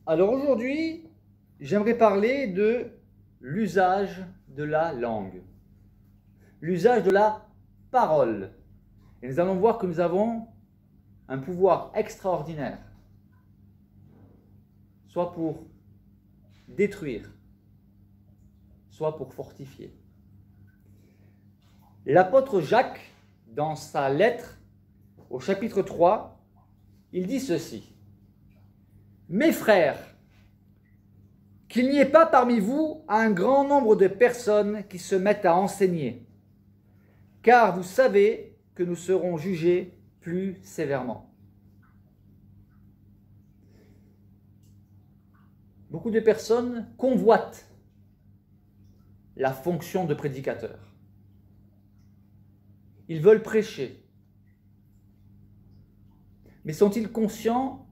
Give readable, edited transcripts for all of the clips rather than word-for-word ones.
Alors aujourd'hui, j'aimerais parler de l'usage de la langue, l'usage de la parole. Et nous allons voir que nous avons un pouvoir extraordinaire, soit pour détruire, soit pour fortifier. L'apôtre Jacques, dans sa lettre au chapitre 3, il dit ceci: « Mes frères, qu'il n'y ait pas parmi vous un grand nombre de personnes qui se mettent à enseigner, car vous savez que nous serons jugés plus sévèrement. » Beaucoup de personnes convoitent la fonction de prédicateur. Ils veulent prêcher. Mais sont-ils conscients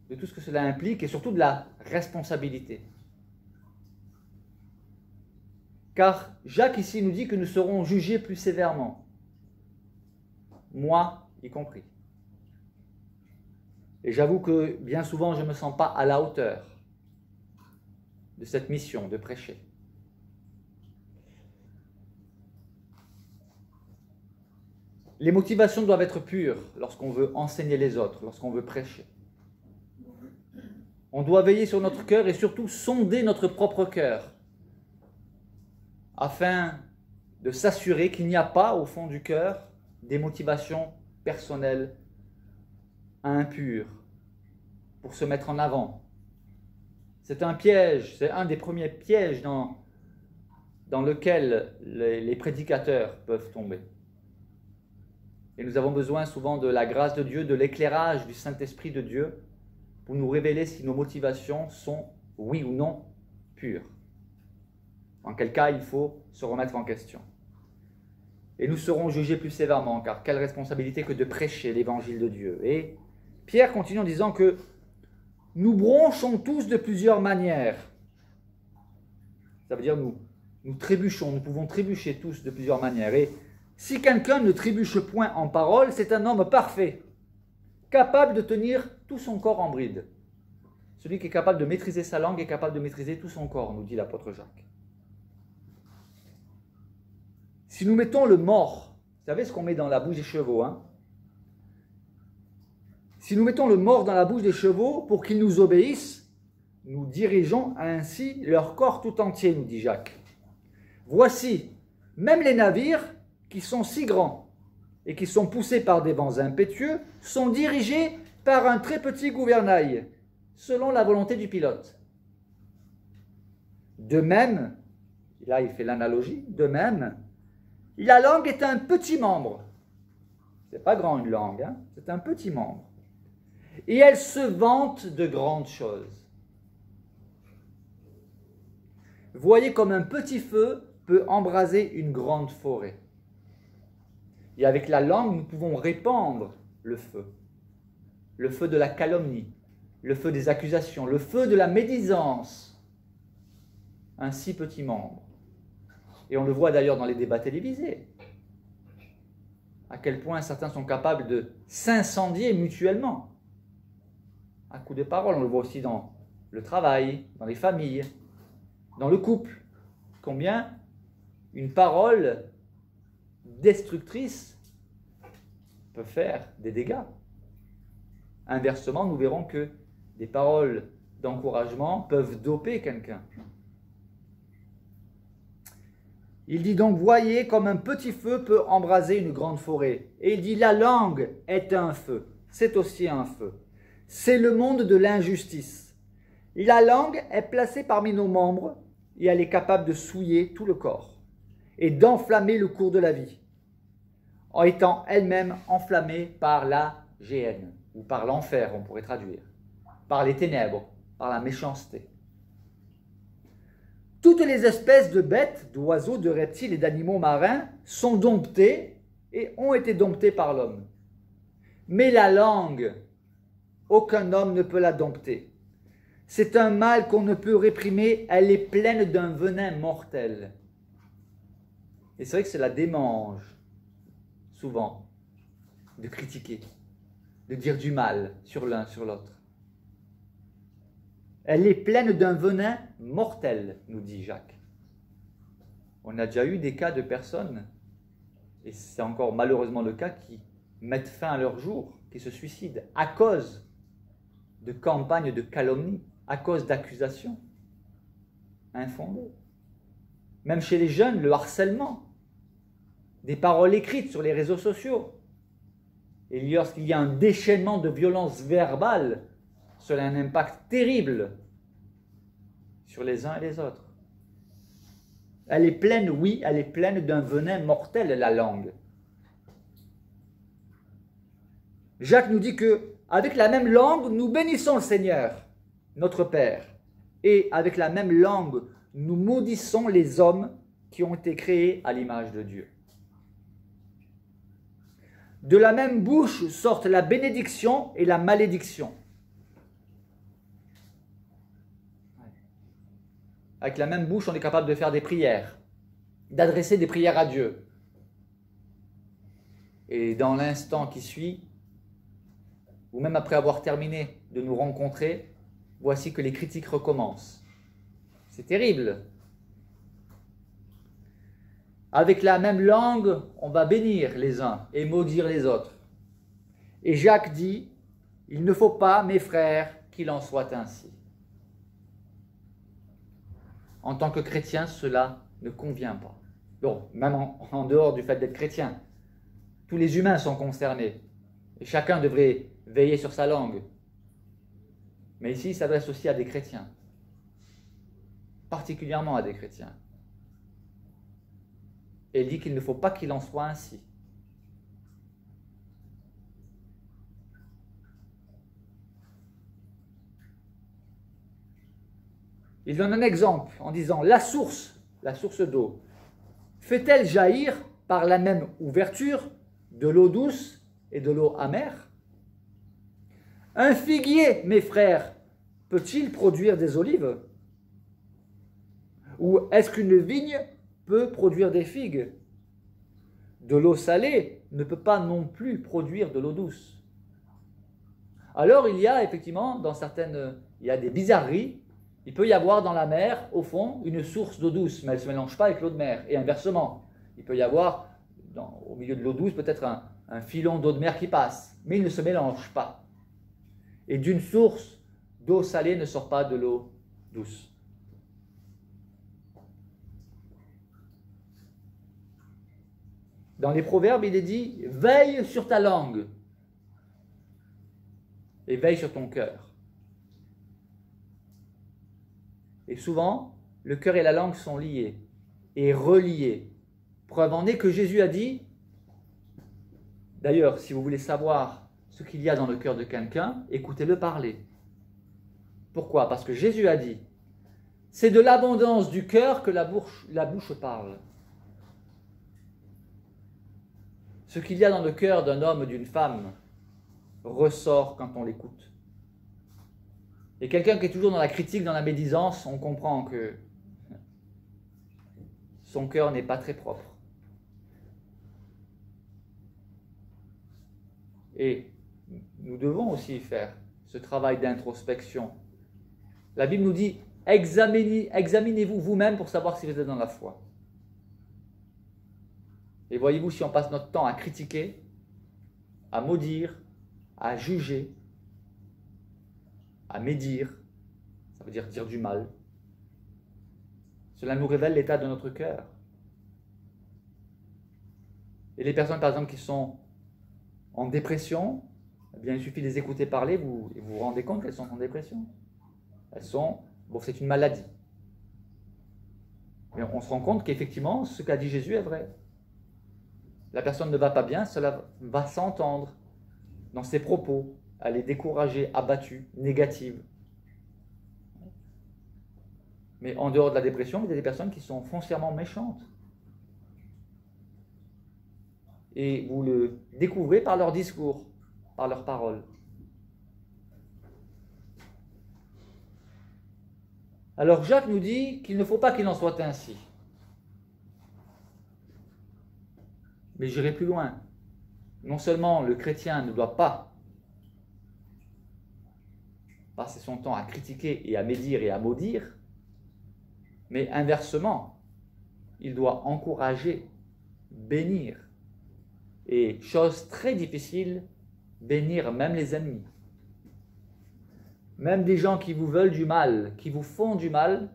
de tout ce que cela implique et surtout de la responsabilité? Car Jacques ici nous dit que nous serons jugés plus sévèrement, moi y compris. Et j'avoue que bien souvent je ne me sens pas à la hauteur de cette mission de prêcher. Les motivations doivent être pures lorsqu'on veut enseigner les autres, lorsqu'on veut prêcher. On doit veiller sur notre cœur et surtout sonder notre propre cœur afin de s'assurer qu'il n'y a pas au fond du cœur des motivations personnelles impures pour se mettre en avant. C'est un piège, c'est un des premiers pièges dans lequel les prédicateurs peuvent tomber. Et nous avons besoin souvent de la grâce de Dieu, de l'éclairage du Saint-Esprit de Dieu pour nous révéler si nos motivations sont, oui ou non, pures. En quel cas, il faut se remettre en question. Et nous serons jugés plus sévèrement, car quelle responsabilité que de prêcher l'évangile de Dieu. Et Pierre continue en disant que nous bronchons tous de plusieurs manières. Ça veut dire nous trébuchons, nous pouvons trébucher tous de plusieurs manières. Et si quelqu'un ne trébuche point en parole, c'est un homme parfait, capable de tenir tout son corps en bride. Celui qui est capable de maîtriser sa langue est capable de maîtriser tout son corps, nous dit l'apôtre Jacques. Si nous mettons le mors, vous savez ce qu'on met dans la bouche des chevaux, hein? Si nous mettons le mors dans la bouche des chevaux pour qu'ils nous obéissent, nous dirigeons ainsi leur corps tout entier, nous dit Jacques. Voici, même les navires qui sont si grands et qui sont poussés par des vents impétueux sont dirigés par un très petit gouvernail, selon la volonté du pilote. De même, là il fait l'analogie, de même, la langue est un petit membre. C'est pas grand une langue, hein? C'est un petit membre. Et elle se vante de grandes choses. Voyez comme un petit feu peut embraser une grande forêt. Et avec la langue, nous pouvons répandre le feu de la calomnie, le feu des accusations, le feu de la médisance. Un si petit membre. Et on le voit d'ailleurs dans les débats télévisés. À quel point certains sont capables de s'incendier mutuellement. À coups de parole, on le voit aussi dans le travail, dans les familles, dans le couple. Combien une parole destructrice peut faire des dégâts. Inversement, nous verrons que des paroles d'encouragement peuvent doper quelqu'un. Il dit donc, voyez comme un petit feu peut embraser une grande forêt. Et il dit, la langue est un feu. C'est aussi un feu. C'est le monde de l'injustice. La langue est placée parmi nos membres et elle est capable de souiller tout le corps et d'enflammer le cours de la vie, en étant elle-même enflammée par la géhenne, ou par l'enfer, on pourrait traduire, par les ténèbres, par la méchanceté. Toutes les espèces de bêtes, d'oiseaux, de reptiles et d'animaux marins sont domptées et ont été domptées par l'homme. Mais la langue, aucun homme ne peut la dompter. C'est un mal qu'on ne peut réprimer, elle est pleine d'un venin mortel. Et c'est vrai que cela démange, souvent, de critiquer, de dire du mal sur l'un, sur l'autre. Elle est pleine d'un venin mortel, nous dit Jacques. On a déjà eu des cas de personnes, et c'est encore malheureusement le cas, qui mettent fin à leur jour, qui se suicident à cause de campagnes de calomnie, à cause d'accusations infondées. Même chez les jeunes, le harcèlement, des paroles écrites sur les réseaux sociaux. Et lorsqu'il y a un déchaînement de violence verbale, cela a un impact terrible sur les uns et les autres. Elle est pleine, oui, elle est pleine d'un venin mortel, la langue. Jacques nous dit que avec la même langue, nous bénissons le Seigneur, notre Père. Et avec la même langue, nous maudissons les hommes qui ont été créés à l'image de Dieu. De la même bouche sortent la bénédiction et la malédiction. Avec la même bouche, on est capable de faire des prières, d'adresser des prières à Dieu. Et dans l'instant qui suit, ou même après avoir terminé de nous rencontrer, voici que les critiques recommencent. C'est terrible. Avec la même langue, on va bénir les uns et maudire les autres. Et Jacques dit, il ne faut pas, mes frères, qu'il en soit ainsi. En tant que chrétien, cela ne convient pas. Bon, même en dehors du fait d'être chrétien, tous les humains sont concernés. Et chacun devrait veiller sur sa langue. Mais ici, il s'adresse aussi à des chrétiens. Particulièrement à des chrétiens. Et il dit qu'il ne faut pas qu'il en soit ainsi. Il donne un exemple en disant la source d'eau, fait-elle jaillir par la même ouverture de l'eau douce et de l'eau amère? Un figuier, mes frères, peut-il produire des olives? Ou est-ce qu'une vigne peut produire des figues? De l'eau salée ne peut pas non plus produire de l'eau douce. Alors il y a effectivement, il y a des bizarreries. Il peut y avoir dans la mer, au fond, une source d'eau douce, mais elle ne se mélange pas avec l'eau de mer. Et inversement, il peut y avoir, au milieu de l'eau douce, peut-être un filon d'eau de mer qui passe, mais il ne se mélange pas. Et d'une source d'eau salée ne sort pas de l'eau douce. Dans les Proverbes, il est dit « Veille sur ta langue et veille sur ton cœur ». Et souvent, le cœur et la langue sont liés et reliés. Preuve en est que Jésus a dit, d'ailleurs, si vous voulez savoir ce qu'il y a dans le cœur de quelqu'un, écoutez-le parler. Pourquoi? Parce que Jésus a dit, c'est de l'abondance du cœur que la bouche parle. Ce qu'il y a dans le cœur d'un homme ou d'une femme ressort quand on l'écoute. Et quelqu'un qui est toujours dans la critique, dans la médisance, on comprend que son cœur n'est pas très propre. Et nous devons aussi faire ce travail d'introspection. La Bible nous dit, examinez-vous vous-même pour savoir si vous êtes dans la foi. Et voyez-vous, si on passe notre temps à critiquer, à maudire, à juger, à médire, ça veut dire du mal, cela nous révèle l'état de notre cœur. Et les personnes, par exemple, qui sont en dépression, eh bien, il suffit de les écouter parler et vous vous rendez compte qu'elles sont en dépression. C'est une maladie. Mais on se rend compte qu'effectivement, ce qu'a dit Jésus est vrai. La personne ne va pas bien, cela va s'entendre dans ses propos. Elle est découragée, abattue, négative. Mais en dehors de la dépression, il y a des personnes qui sont foncièrement méchantes. Et vous le découvrez par leur discours, par leurs paroles. Alors Jacques nous dit qu'il ne faut pas qu'il en soit ainsi. Mais j'irai plus loin. Non seulement le chrétien ne doit pas passer son temps à critiquer et à médire et à maudire, mais inversement, il doit encourager, bénir. Et chose très difficile, bénir même les ennemis. Même des gens qui vous veulent du mal, qui vous font du mal.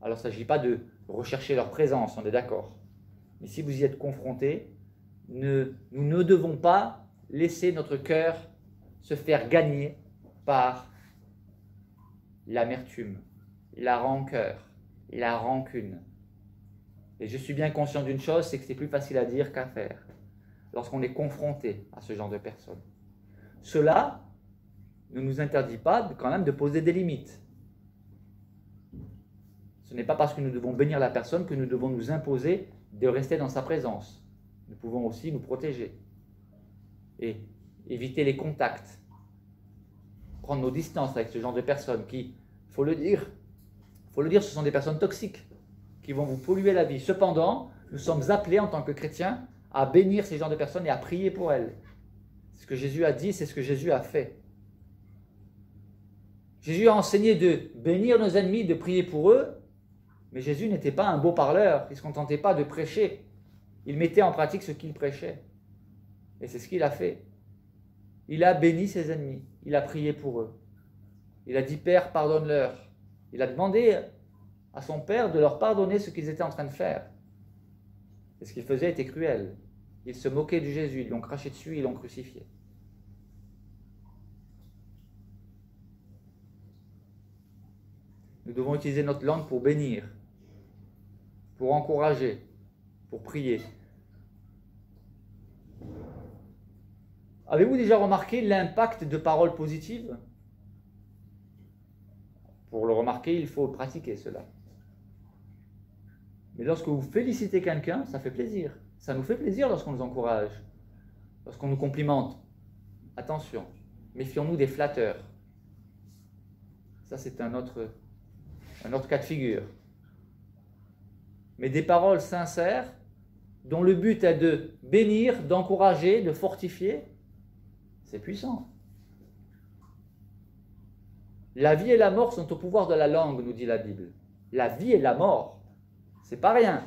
Alors il ne s'agit pas de rechercher leur présence, on est d'accord. Mais si vous y êtes confrontés, nous ne devons pas laisser notre cœur se faire gagner par l'amertume, la rancœur, la rancune. Et je suis bien conscient d'une chose, c'est que c'est plus facile à dire qu'à faire lorsqu'on est confronté à ce genre de personnes. Cela ne nous interdit pas quand même de poser des limites. Ce n'est pas parce que nous devons bénir la personne que nous devons nous imposer de rester dans sa présence. Nous pouvons aussi nous protéger et éviter les contacts, prendre nos distances avec ce genre de personnes qui, il faut le dire, ce sont des personnes toxiques qui vont vous polluer la vie. Cependant, nous sommes appelés en tant que chrétiens à bénir ces genres de personnes et à prier pour elles. C'est ce que Jésus a dit, c'est ce que Jésus a fait. Jésus a enseigné de bénir nos ennemis, de prier pour eux, mais Jésus n'était pas un beau parleur, il ne se contentait pas de prêcher. Il mettait en pratique ce qu'il prêchait. Et c'est ce qu'il a fait. Il a béni ses ennemis, il a prié pour eux. Il a dit, Père, pardonne-leur. Il a demandé à son Père de leur pardonner ce qu'ils étaient en train de faire. Et ce qu'ils faisaient était cruel. Ils se moquaient de Jésus, ils l'ont craché dessus, ils l'ont crucifié. Nous devons utiliser notre langue pour bénir, pour encourager, pour prier. Avez-vous déjà remarqué l'impact de paroles positives? Pour le remarquer, il faut pratiquer cela. Mais lorsque vous félicitez quelqu'un, ça fait plaisir. Ça nous fait plaisir lorsqu'on nous encourage, lorsqu'on nous complimente. Attention, méfions-nous des flatteurs. Ça, c'est un autre cas de figure. Mais des paroles sincères, dont le but est de bénir, d'encourager, de fortifier, c'est puissant. La vie et la mort sont au pouvoir de la langue, nous dit la Bible. La vie et la mort, c'est pas rien.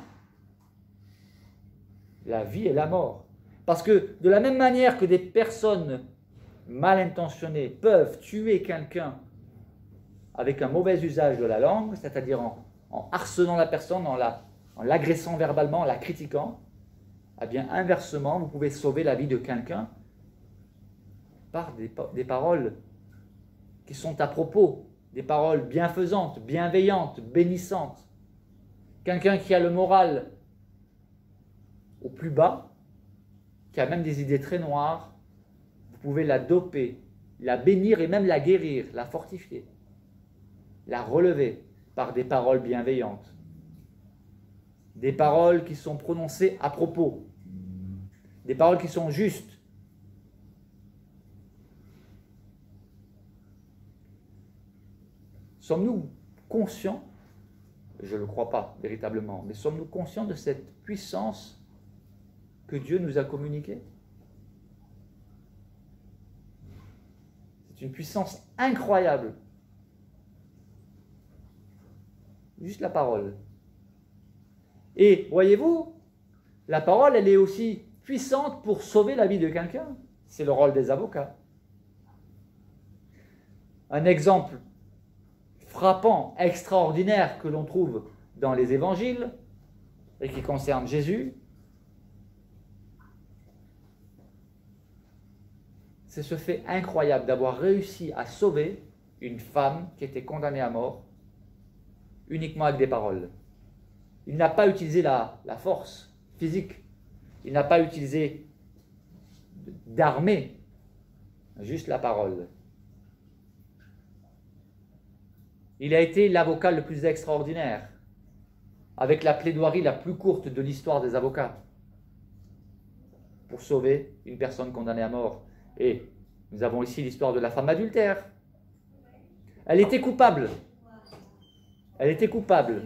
La vie et la mort. Parce que de la même manière que des personnes mal intentionnées peuvent tuer quelqu'un avec un mauvais usage de la langue, c'est-à-dire en harcelant la personne, en l'agressant verbalement, en la critiquant, eh bien inversement, vous pouvez sauver la vie de quelqu'un par des paroles qui sont à propos, des paroles bienfaisantes, bienveillantes, bénissantes. Quelqu'un qui a le moral au plus bas, qui a même des idées très noires, vous pouvez la doper, la bénir et même la guérir, la fortifier, la relever par des paroles bienveillantes. Des paroles qui sont prononcées à propos, des paroles qui sont justes. Sommes-nous conscients, je ne le crois pas véritablement, mais sommes-nous conscients de cette puissance que Dieu nous a communiquée? C'est une puissance incroyable. Juste la parole. Et voyez-vous, la parole, elle est aussi puissante pour sauver la vie de quelqu'un. C'est le rôle des avocats. Un exemple frappant, extraordinaire que l'on trouve dans les évangiles et qui concerne Jésus, c'est ce fait incroyable d'avoir réussi à sauver une femme qui était condamnée à mort uniquement avec des paroles. Il n'a pas utilisé la force physique, il n'a pas utilisé d'armée, juste la parole. Il a été l'avocat le plus extraordinaire, avec la plaidoirie la plus courte de l'histoire des avocats, pour sauver une personne condamnée à mort. Et nous avons ici l'histoire de la femme adultère. Elle était coupable. Elle était coupable.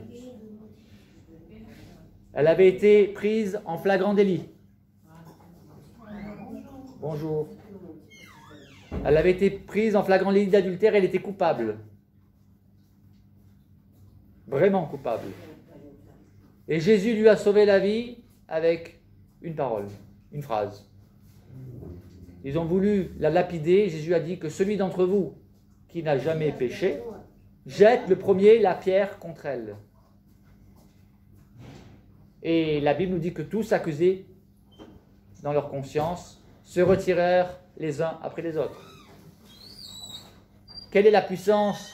Elle avait été prise en flagrant délit. Bonjour. Elle avait été prise en flagrant délit d'adultère, elle était coupable. Vraiment coupable. Et Jésus lui a sauvé la vie avec une parole, une phrase. Ils ont voulu la lapider. Jésus a dit que celui d'entre vous qui n'a jamais péché, jette le premier la pierre contre elle. Et la Bible nous dit que tous accusés dans leur conscience se retirèrent les uns après les autres. Quelle est la puissance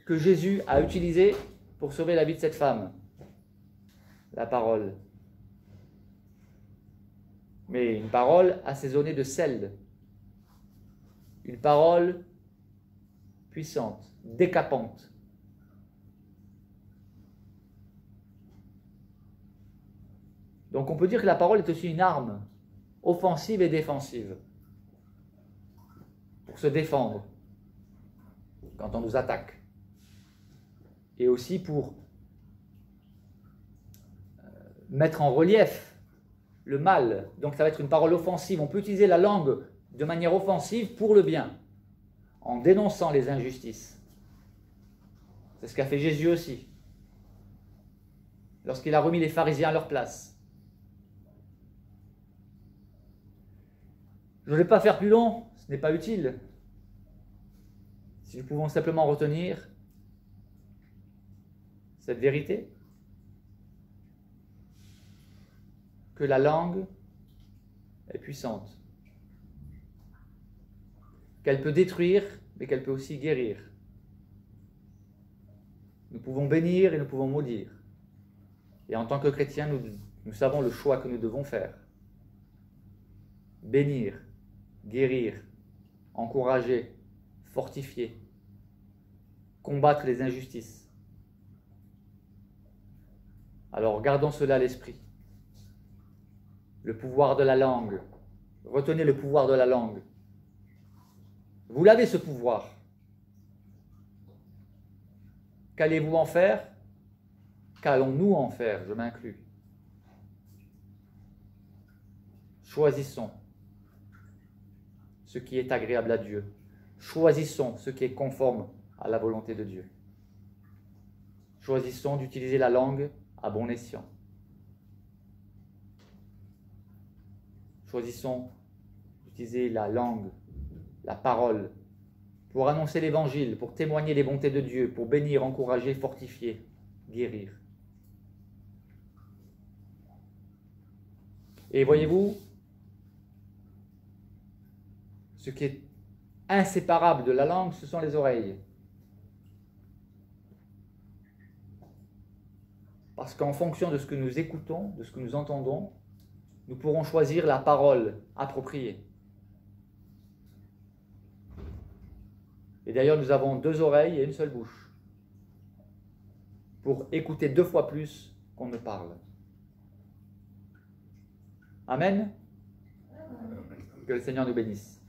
que Jésus a utilisée pour sauver la vie de cette femme? La parole. Mais une parole assaisonnée de sel. Une parole puissante, décapante. Donc on peut dire que la parole est aussi une arme, offensive et défensive, pour se défendre quand on nous attaque. Et aussi pour mettre en relief le mal. Donc ça va être une parole offensive. On peut utiliser la langue de manière offensive pour le bien, en dénonçant les injustices. C'est ce qu'a fait Jésus aussi, lorsqu'il a remis les pharisiens à leur place. Je ne vais pas faire plus long, ce n'est pas utile. Si nous pouvons simplement retenir cette vérité, que la langue est puissante, qu'elle peut détruire, mais qu'elle peut aussi guérir. Nous pouvons bénir et nous pouvons maudire. Et en tant que chrétiens, nous savons le choix que nous devons faire. Bénir, guérir, encourager, fortifier, combattre les injustices. Alors gardons cela à l'esprit. Le pouvoir de la langue. Retenez le pouvoir de la langue. Vous l'avez ce pouvoir. Qu'allez-vous en faire? Qu'allons-nous en faire? Je m'inclus. Choisissons ce qui est agréable à Dieu. Choisissons ce qui est conforme à la volonté de Dieu. Choisissons d'utiliser la langue à bon escient. Choisissons d'utiliser la langue, la parole, pour annoncer l'évangile, pour témoigner les bontés de Dieu, pour bénir, encourager, fortifier, guérir. Et voyez-vous, ce qui est inséparable de la langue, ce sont les oreilles. Parce qu'en fonction de ce que nous écoutons, de ce que nous entendons, nous pourrons choisir la parole appropriée. Et d'ailleurs, nous avons 2 oreilles et une seule bouche pour écouter 2 fois plus qu'on ne parle. Amen. Que le Seigneur nous bénisse.